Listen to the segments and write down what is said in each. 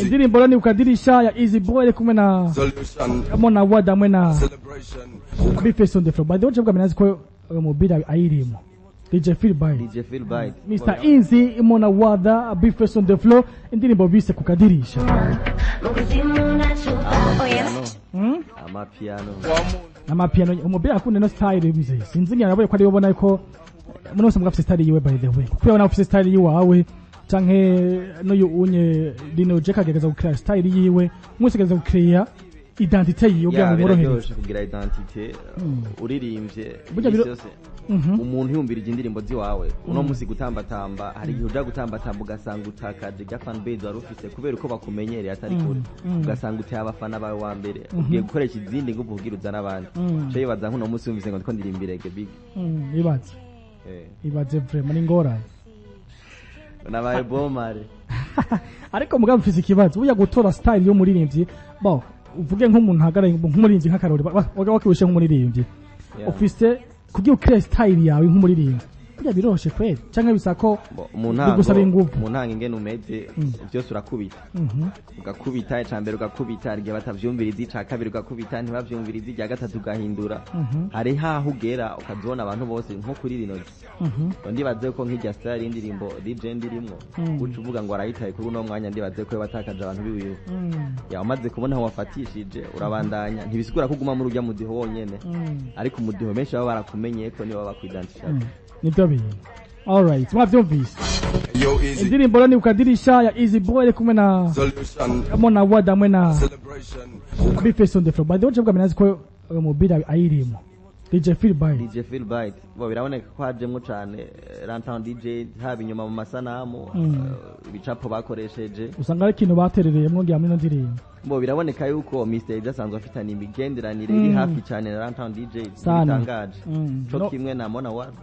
indirimbo ni Kukadirisha ya Easyboy kumwe na Monawalda hamwe na Bface on the floor. By the way, chabwa minazi ko mobila ayirimo. DJ Feel Bite. Mr. Easy Monawalda, Bface on the floor, indirimbo bise Kukadirisha. Amapiano umubira akunda no style bize. Sinzi nyaraboye ko ari bobona ko munose mugafite style yiwe by the way. Kuko ufite style yiwawe canke no unye Dino Jack ageza gukira style yiwe, mwese ageza gukira identity yiwe bya muborohereza kugira identity uririmbye byose. Umuntu yumbirije indirimbo ziwawe uno musi gutambatamba hari igihe uja gutambatamba ugasanga utakaje ga fan base wari ufise kubera uko bakumenyereye atari kuri ugasanga uteye abafana bawe wa mbere ugiye gukoresha izindi ngo uvugira uzana abandi cyo yibaza nkuno musi yumvise ngo ndiko ndirimbirege big ibaze vraiment ni ngora nabaye bomare ariko mugabo mfise ikibazo uya gutora style yo muririmbyi bo uvuge nk'umuntu hagara nk'umuririmbyi nk'akarori wakibushe nk'umuririmbyi ufise kugira ukire style yawe nk'umuririmbyi burya biroshe kweli canke bisako bigusaba ingufu umuntu ingene umeze byose urakubita ugakubita icambere ugakubita igihe batavyumviriza ica kabiri ugakubita ntibavyumviriza igihe gatatu ugahindura hari haho ugera ukazona abantu bose nko kuri rino ndibaze ko nk'ijya style indirimbo DJ ndirimo uca uvuga ngo arayitaye kuri uno mwanya ndibaze ko batakaje abantu biwiwe yamaze kubona aho wafatishije urabandanya ntibisigura kuguma muri urya mudiho wonyene ariko umudiho menshi baba barakumenye ko niba bakwidantisha nibyo bintu. Alright, mwavyumvise. Indirimbo ni Kukadirisha ya Easyboy kumwe na Monawalda hamwe na Bface on the floor. By the way, chabwa minazi ko mobila ayirimo. DJ Feel Bite. Bo biraboneka ko hajemwo cyane Rantown DJ haba inyuma mu masanamu ibicapo bakoresheje. Usanga ari ikintu baterereyemo ngiye muri no ndirimbo. Bo biraboneka yuko Mr. Jasanzwe afitanye imigenderanire iri hafi cyane na Rantown DJ bitangaje. Cyo kimwe na Monawalda.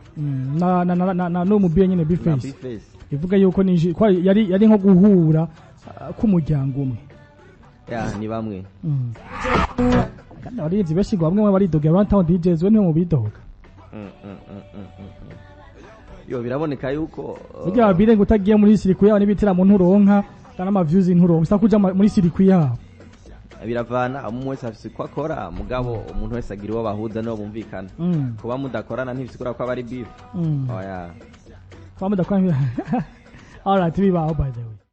Na no mubye nyine Bface. Ivuga yuko yari nko guhura k'umuryango umwe. Ni bamwe. Kandi abarinzi benshi ngo bamwe baridoga Rantown DJs we niyo mu bidoga. Yo biraboneka yuko burya babire ngo utagiye muri sirikwi yawe n'ibitira mu nturonka kana ama views inturonka usa kuja muri sirikwi yawe biravana umwe wese afise ko akora mugabo umuntu wese agira uwo bahuza no bumvikana kuba mudakorana ntibisigura ko abari beef oya kuba mudakorana alright bibaho by the way.